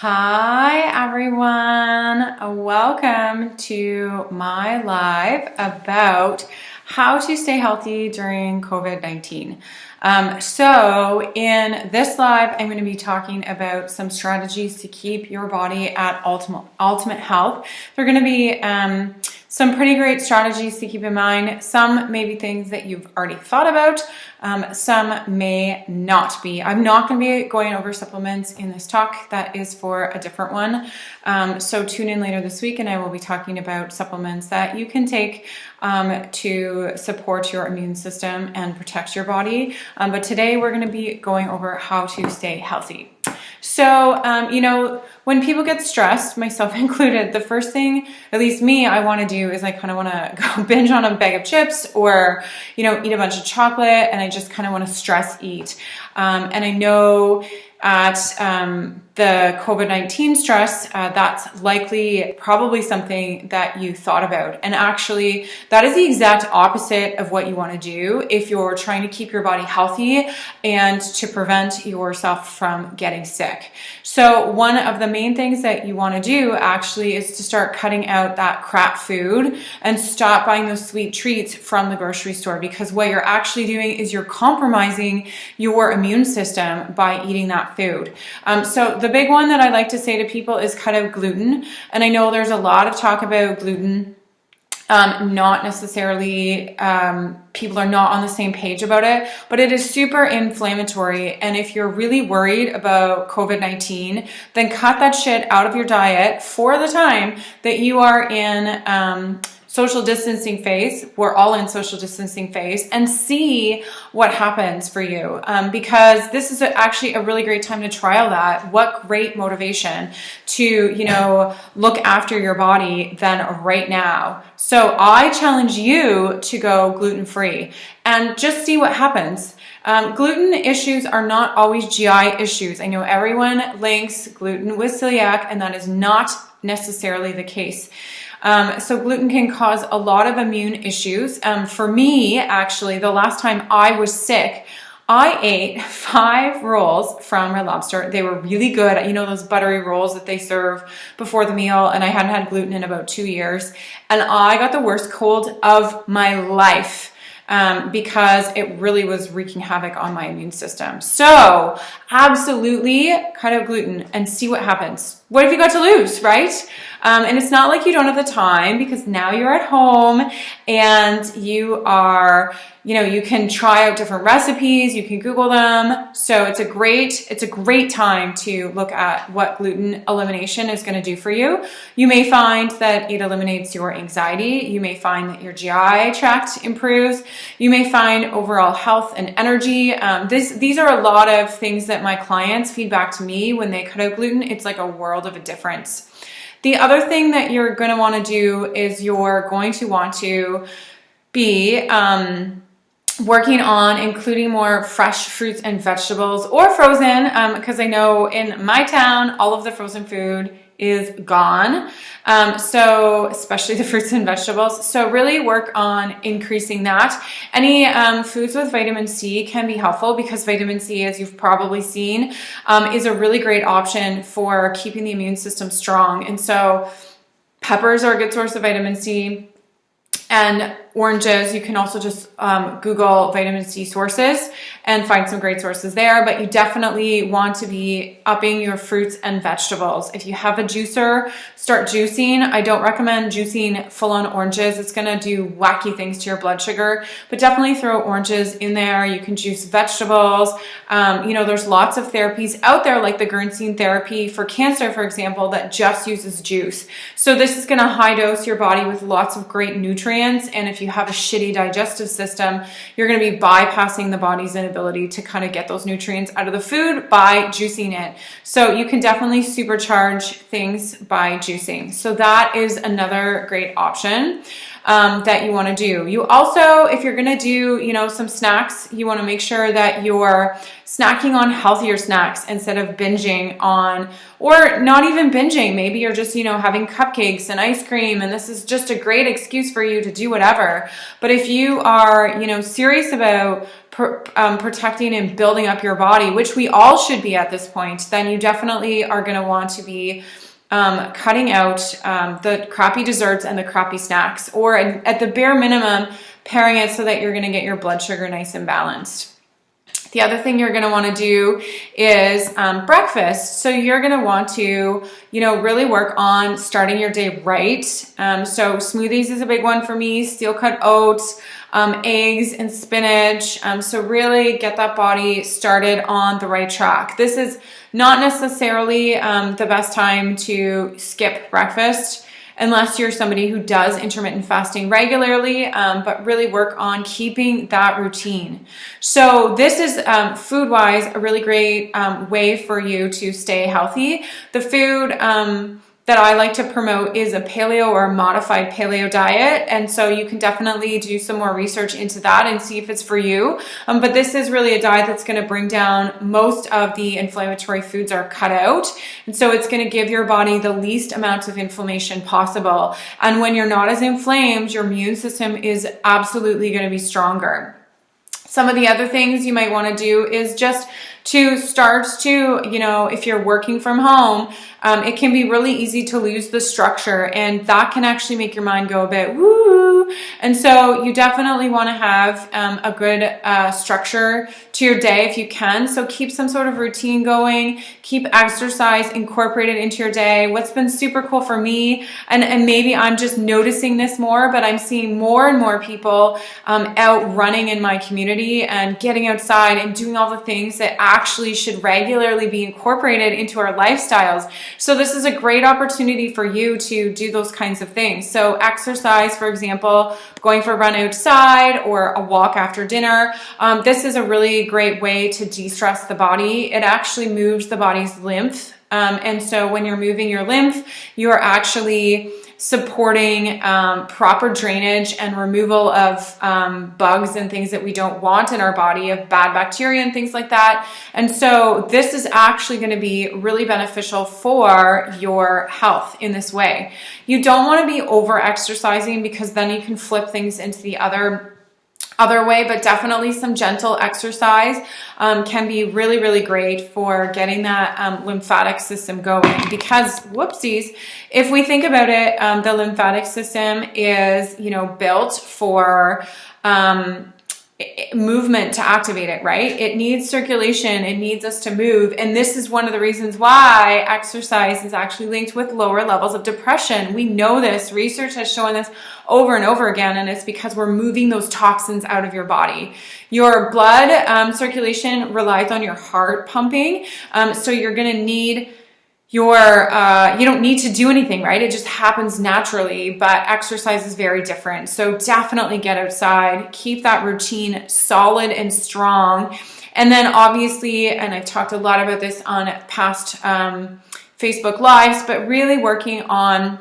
Hi everyone, welcome to my live about how to stay healthy during COVID-19. So in this live, I'm going to be talking about some strategies to keep your body at ultimate health. They're going to be some pretty great strategies to keep in mind. Some may be things that you've already thought about. Some may not be. I'm not going to be going over supplements in this talk. That is for a different one. So tune in later this week and I will be talking about supplements that you can take to support your immune system and protect your body. But today we're going to be going over how to stay healthy. So, when people get stressed, myself included, the first thing, at least me, I want to do is I kind of want to go binge on a bag of chips or, eat a bunch of chocolate, and I just kind of want to stress eat. And I know at the COVID-19 stress, that's likely probably something that you thought about. And actually, that is the exact opposite of what you want to do if you're trying to keep your body healthy and to prevent yourself from getting sick. So one of the main things that you want to do actually is to start cutting out that crap food and stop buying those sweet treats from the grocery store, because what you're actually doing is you're compromising your immune system by eating that food. So the big one that I like to say to people is cut out gluten. And I know there's a lot of talk about gluten. Not necessarily, people are not on the same page about it, but it is super inflammatory. And if you're really worried about COVID-19, then cut that shit out of your diet for the time that you are in, social distancing phase. We're all in social distancing phase, and see what happens for you. Because this is actually a really great time to trial that. What great motivation to, look after your body than right now. So I challenge you to go gluten-free and just see what happens. Gluten issues are not always GI issues. I know everyone links gluten with celiac, and that is not necessarily the case. So gluten can cause a lot of immune issues. For me, actually, the last time I was sick, I ate 5 rolls from Red Lobster. They were really good. Those buttery rolls that they serve before the meal, and I hadn't had gluten in about 2 years. And I got the worst cold of my life. Because it really was wreaking havoc on my immune system. So absolutely cut out gluten and see what happens. What have you got to lose, right? And it's not like you don't have the time, because now you're at home and you are, you can try out different recipes, you can Google them. So it's a great time to look at what gluten elimination is going to do for you. You may find that it eliminates your anxiety. You may find that your GI tract improves. You may find overall health and energy. These are a lot of things that my clients feed back to me when they cut out gluten. It's like a world of a difference. The other thing that you're going to want to do is you're going to want to be working on including more fresh fruits and vegetables, or frozen, because I know in my town, all of the frozen food is gone. So especially the fruits and vegetables. So really work on increasing that. Any foods with vitamin C can be helpful, because vitamin C, as you've probably seen, is a really great option for keeping the immune system strong. And so peppers are a good source of vitamin C. And oranges, you can also just Google vitamin C sources and find some great sources there. But you definitely want to be upping your fruits and vegetables. If you have a juicer, start juicing. I don't recommend juicing full-on oranges. It's going to do wacky things to your blood sugar. But definitely throw oranges in there. You can juice vegetables. There's lots of therapies out there, like the Gernstein therapy for cancer, for example, that just uses juice. So this is going to high dose your body with lots of great nutrients. And if you have a shitty digestive system, you're going to be bypassing the body's inability to kind of get those nutrients out of the food by juicing it. So you can definitely supercharge things by juicing. So that is another great option that you want to do. You also, if you're going to do, some snacks, you want to make sure that you're snacking on healthier snacks instead of binging on, or not even binging. Maybe you're just, having cupcakes and ice cream, and this is just a great excuse for you to do whatever. But if you are, serious about protecting and building up your body, which we all should be at this point, then you definitely are going to want to be cutting out the crappy desserts and the crappy snacks, or at the bare minimum, pairing it so that you're going to get your blood sugar nice and balanced. The other thing you're going to want to do is breakfast. So you're going to want to, really work on starting your day right. So smoothies is a big one for me, steel cut oats, eggs and spinach. So really get that body started on the right track. This is not necessarily the best time to skip breakfast, unless you're somebody who does intermittent fasting regularly, but really work on keeping that routine. So this is food-wise a really great way for you to stay healthy. The food that I like to promote is a paleo or a modified paleo diet. And so you can definitely do some more research into that and see if it's for you. But this is really a diet that's going to bring down most of the inflammatory foods are cut out. And so it's going to give your body the least amounts of inflammation possible. And when you're not as inflamed, your immune system is absolutely going to be stronger. Some of the other things you might want to do is just to start to, if you're working from home, it can be really easy to lose the structure, and that can actually make your mind go a bit woo. And so you definitely want to have a good structure to your day if you can. So keep some sort of routine going, keep exercise incorporated into your day. What's been super cool for me, and maybe I'm just noticing this more, but I'm seeing more and more people out running in my community and getting outside and doing all the things that actually should regularly be incorporated into our lifestyles. So this is a great opportunity for you to do those kinds of things. So exercise, for example, going for a run outside or a walk after dinner. This is a really great way to de-stress the body. It actually moves the body's lymph. And so when you're moving your lymph, you're actually supporting proper drainage and removal of bugs and things that we don't want in our body, of bad bacteria and things like that. And so this is actually going to be really beneficial for your health in this way. You don't want to be over exercising, because then you can flip things into the other way, but definitely some gentle exercise can be really, really great for getting that lymphatic system going. Because whoopsies, if we think about it, the lymphatic system is, built for movement to activate it, right? It needs circulation. It needs us to move. And this is one of the reasons why exercise is actually linked with lower levels of depression. We know this. Research has shown this over and over again, and it's because we're moving those toxins out of your body. Your blood circulation relies on your heart pumping. So you're going to need you don't need to do anything, right? It just happens naturally, but exercise is very different. So definitely get outside, keep that routine solid and strong. And then obviously, and I've talked a lot about this on past Facebook Lives, but really working on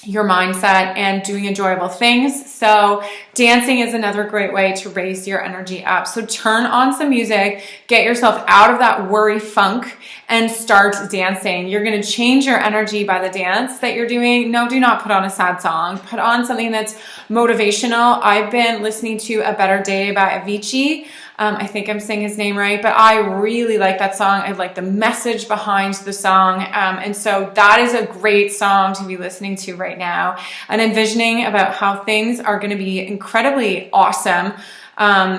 your mindset and doing enjoyable things. So dancing is another great way to raise your energy up. So turn on some music, get yourself out of that worry funk, and start dancing. You're going to change your energy by the dance that you're doing. No, do not put on a sad song. Put on something that's motivational. I've been listening to A Better Day by Avicii. I think I'm saying his name right, but I really like that song. I like the message behind the song. And so that is a great song to be listening to right now, and envisioning about how things are going to be incredibly awesome.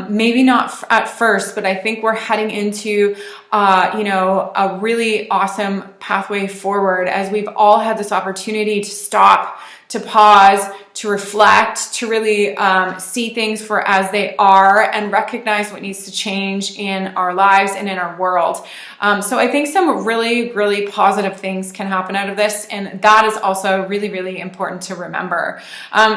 Maybe not at first, but I think we're heading into, a really awesome pathway forward, as we've all had this opportunity to stop, to pause, to reflect, to really see things for as they are, and recognize what needs to change in our lives and in our world. So I think some really, really positive things can happen out of this, and that is also really, really important to remember.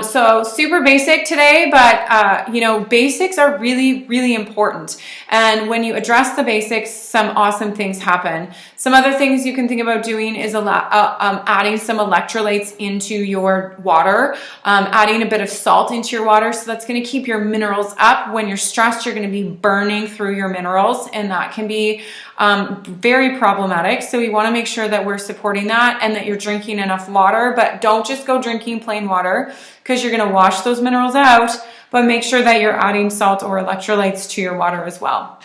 So super basic today, but basics are really, really important. And when you address the basics, some awesome things happen. Some other things you can think about doing is adding some electrolytes into your water. adding a bit of salt into your water. So that's going to keep your minerals up. When you're stressed, you're going to be burning through your minerals, and that can be very problematic. So we want to make sure that we're supporting that and that you're drinking enough water, but don't just go drinking plain water because you're going to wash those minerals out, but make sure that you're adding salt or electrolytes to your water as well.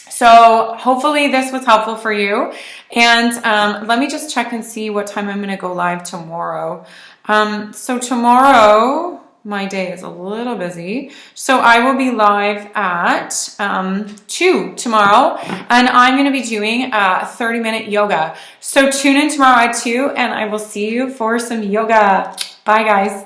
So hopefully this was helpful for you. And let me just check and see what time I'm going to go live tomorrow. So tomorrow, my day is a little busy. So I will be live at 2 tomorrow, and I'm going to be doing a 30-minute yoga. So tune in tomorrow at 2, and I will see you for some yoga. Bye, guys.